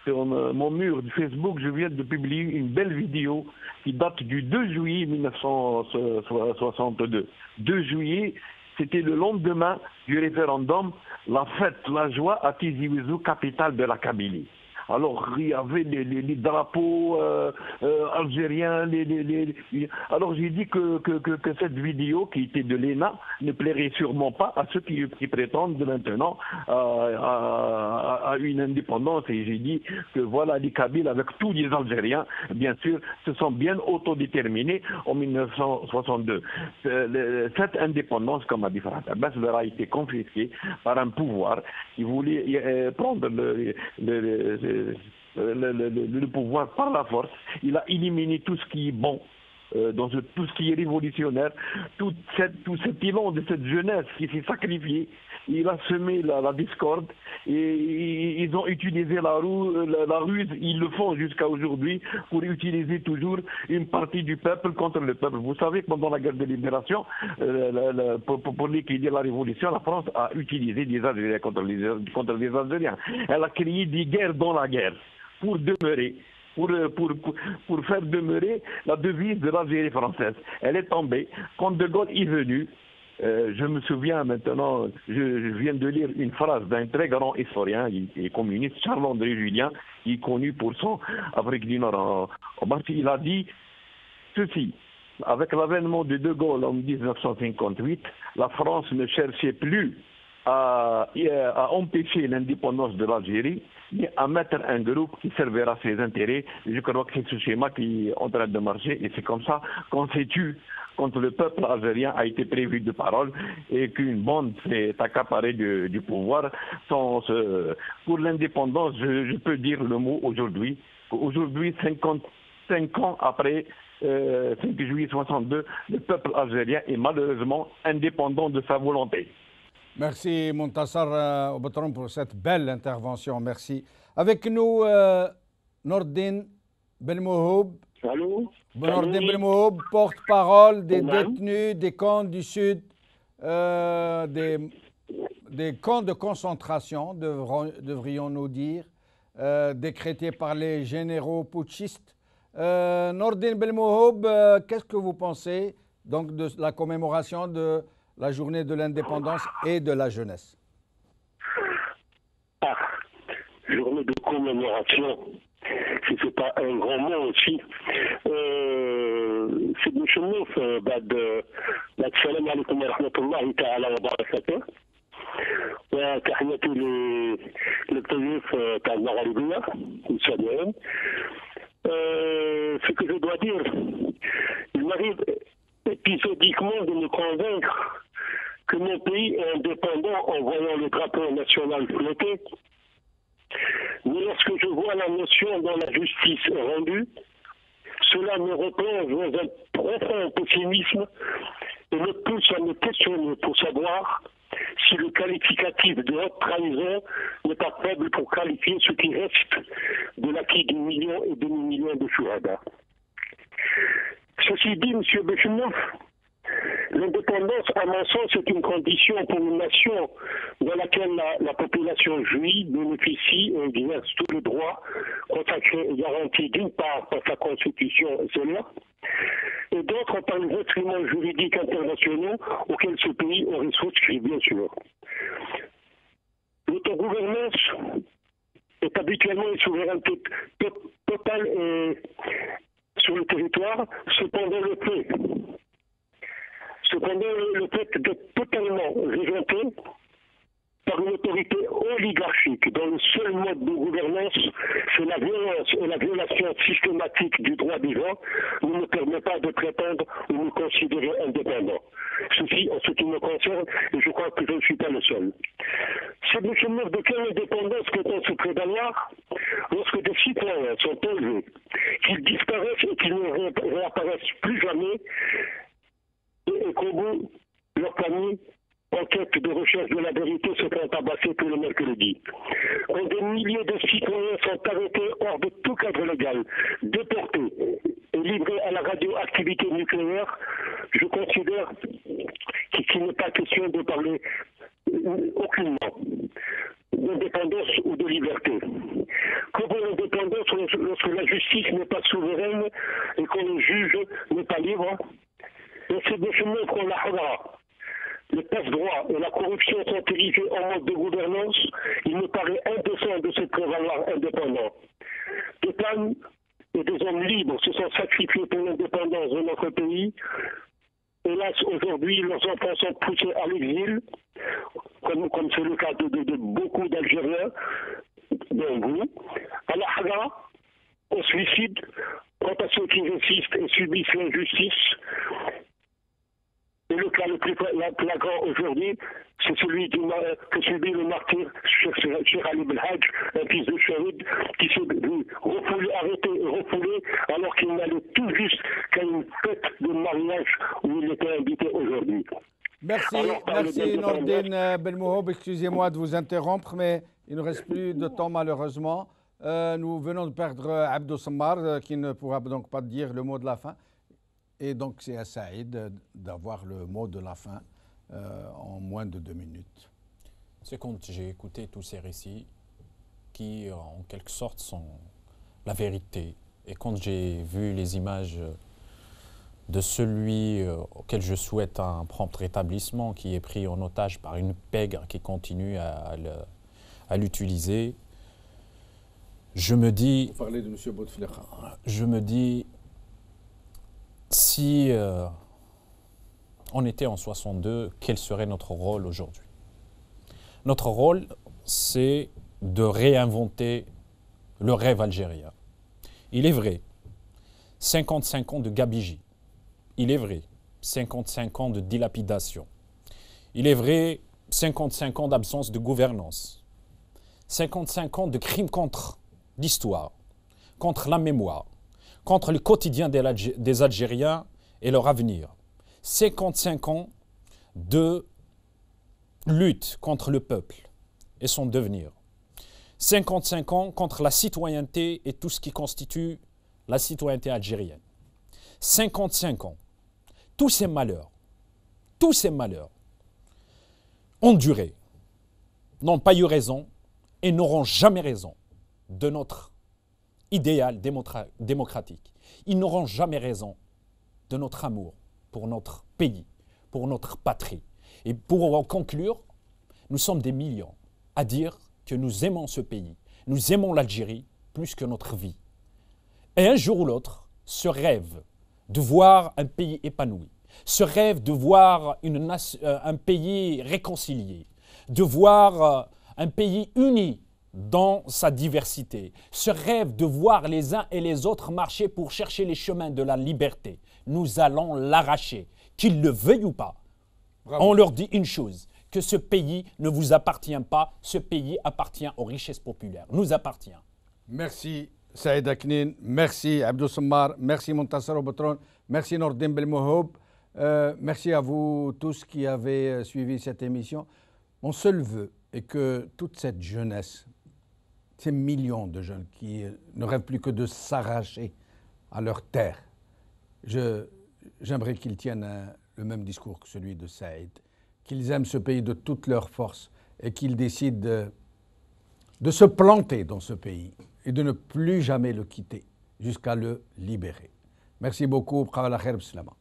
mur de Facebook, je viens de publier une belle vidéo qui date du 2 juillet 1962. 2 juillet, c'était le lendemain du référendum, la fête, la joie à Tizi Ouzou, capitale de la Kabylie. Alors, il y avait les drapeaux algériens. Alors, j'ai dit que cette vidéo, qui était de l'ENA, ne plairait sûrement pas à ceux qui prétendent maintenant à une indépendance. Et j'ai dit que voilà, les Kabyles, avec tous les Algériens, bien sûr, se sont bien autodéterminés en 1962. Cette indépendance, comme a dit Farhat Abbas, leur a été confisquée par un pouvoir qui voulait prendre le pouvoir par la force. Il a éliminé tout ce qui est bon, tout ce qui est révolutionnaire, tout cet élan de cette jeunesse qui s'est sacrifiée. Il a semé la discorde et ils ont utilisé la ruse, ils le font jusqu'à aujourd'hui pour utiliser toujours une partie du peuple contre le peuple. Vous savez, pendant la guerre de libération, pour liquider la révolution, la France a utilisé des Algériens contre les Algériens. Elle a créé des guerres dans la guerre pour demeurer. Pour faire demeurer la devise de l'Algérie française. Elle est tombée. Quand De Gaulle est venu, je me souviens maintenant, je viens de lire une phrase d'un très grand historien et communiste, Charles-André Julien, qui est connu pour son Afrique du Nord en Marseille. Il a dit ceci: avec l'avènement de De Gaulle en 1958, la France ne cherchait plus à empêcher l'indépendance de l'Algérie, mais à mettre un groupe qui servira ses intérêts. Je crois que c'est ce schéma qui est en train de marcher et c'est comme ça qu'on s'est tué contre le peuple algérien a été prévu de parole et qu'une bande s'est accaparée du pouvoir. Pour l'indépendance, je peux dire le mot aujourd'hui. Aujourd'hui, 55 ans après 5 juillet 62, le peuple algérien est malheureusement indépendant de sa volonté. Merci Montassar Oubatron pour cette belle intervention. Merci. Avec nous, Nordine Belmouhoub. Allô? Nordine Belmouhoub, porte-parole des détenus des camps du Sud, des camps de concentration, devrions-nous dire, décrétés par les généraux putschistes. Nordine Belmouhoub, qu'est-ce que vous pensez donc de la commémoration de la journée de l'indépendance et de la jeunesse? Journée de commémoration, si ce n'est pas un grand mot aussi. C'est بنشوف بعد السلام عليكم ورحمة الله تعالى وبركاته وتحياتي للضيوف تاع المغاربية المستمعين. Ce que je dois dire, il m'arrive épisodiquement de me convaincre que mon pays est indépendant en voyant le drapeau national flotter. Mais lorsque je vois la notion dans la justice rendue, cela me replonge dans un profond pessimisme et me pousse à me questionner pour savoir si le qualificatif de haute trahison n'est pas faible pour qualifier ce qui reste de l'acquis de millions et demi-millions de chouhadas. Ceci dit, M. Bechinoff, l'indépendance, à mon sens, est une condition pour une nation dans laquelle la population jouit, bénéficie et exerce tous les droits consacrés et garantis d'une part par sa constitution et ses lois, et d'autre par les instruments juridiques internationaux auxquels ce pays aurait souscrit, bien sûr. L'autogouvernance est habituellement une souveraineté totale sur le territoire, cependant le fait d'être totalement régenté par une autorité oligarchique dont le seul mode de gouvernance, c'est la violence et la violation systématique du droit des gens, ne me permet pas de prétendre ou me considérer indépendant. Ceci en ce qui me concerne, et je crois que je ne suis pas le seul. C'est de ce mode de quelle indépendance peut-on se prévaloir lorsque des citoyens sont enlevés, qu'ils disparaissent et qu'ils ne réapparaissent plus jamais, et qu'au bout, leur famille, en quête de recherche de la vérité, se font tabasser tout le mercredi. Quand des milliers de citoyens sont arrêtés hors de tout cadre légal, déportés et livrés à la radioactivité nucléaire, je considère qu'il n'est pas question de parler aucunement d'indépendance ou de liberté. Comment l'indépendance lorsque la justice n'est pas souveraine et que le juge n'est pas libre? Et c'est de ce mot qu'on la hadra. Le passe-droit et la corruption sont érigés en mode de gouvernance. Il me paraît indécent de se prévaloir indépendant. Des femmes et des hommes libres se sont sacrifiés pour l'indépendance de notre pays. Hélas, aujourd'hui, leurs enfants sont poussés à l'exil, comme c'est le cas de beaucoup d'Algériens, dont vous, à la hagra, au suicide, quant à ceux qui résistent et subissent l'injustice. Et le cas le plus flagrant aujourd'hui, c'est celui que subit le martyr Cheikh Ali Belhadj, un fils de Shahid, qui s'est vu arrêté et refoulé alors qu'il n'allait tout juste qu'à une fête de mariage où il était invité aujourd'hui. Merci, merci Nordine Belmouhoub. Excusez-moi de vous interrompre, mais il ne reste plus de temps malheureusement. Nous venons de perdre Abdou Sammar, qui ne pourra donc pas dire le mot de la fin. Et donc, c'est à Saïd d'avoir le mot de la fin en moins de 2 minutes. C'est quand j'ai écouté tous ces récits qui, en quelque sorte, sont la vérité. Et quand j'ai vu les images de celui auquel je souhaite un prompt rétablissement, qui est pris en otage par une pègre qui continue à l'utiliser, je me dis... Vous parlez de M. Bouteflika. Je me dis... Si on était en 62, quel serait notre rôle aujourd'hui? Notre rôle, c'est de réinventer le rêve algérien. Il est vrai, 55 ans de gabegie. Il est vrai, 55 ans de dilapidation. Il est vrai, 55 ans d'absence de gouvernance. 55 ans de crimes contre l'histoire, contre la mémoire, contre le quotidien des Algériens et leur avenir. 55 ans de lutte contre le peuple et son devenir. 55 ans contre la citoyenneté et tout ce qui constitue la citoyenneté algérienne. 55 ans. Tous ces malheurs ont duré, n'ont pas eu raison et n'auront jamais raison de notre idéal démocratique. Ils n'auront jamais raison de notre amour pour notre pays, pour notre patrie. Et pour conclure, nous sommes des millions à dire que nous aimons ce pays, nous aimons l'Algérie plus que notre vie. Et un jour ou l'autre, ce rêve de voir un pays épanoui, ce rêve de voir un pays réconcilié, de voir un pays uni dans sa diversité, ce rêve de voir les uns et les autres marcher pour chercher les chemins de la liberté, nous allons l'arracher, qu'ils le veuillent ou pas. Bravo. On leur dit une chose, que ce pays ne vous appartient pas, ce pays appartient aux richesses populaires, nous appartient. Merci Saïd Aknin, merci Abdou Sammar, merci Montasser Boutron, merci Nordine Belmouhoub, merci à vous tous qui avez suivi cette émission. Mon seul vœu est que toute cette jeunesse, ces millions de jeunes qui ne rêvent plus que de s'arracher à leur terre, j'aimerais qu'ils tiennent le même discours que celui de Saïd, qu'ils aiment ce pays de toute leur force et qu'ils décident de se planter dans ce pays et de ne plus jamais le quitter jusqu'à le libérer. Merci beaucoup. Bqaw ala khair, b'slama.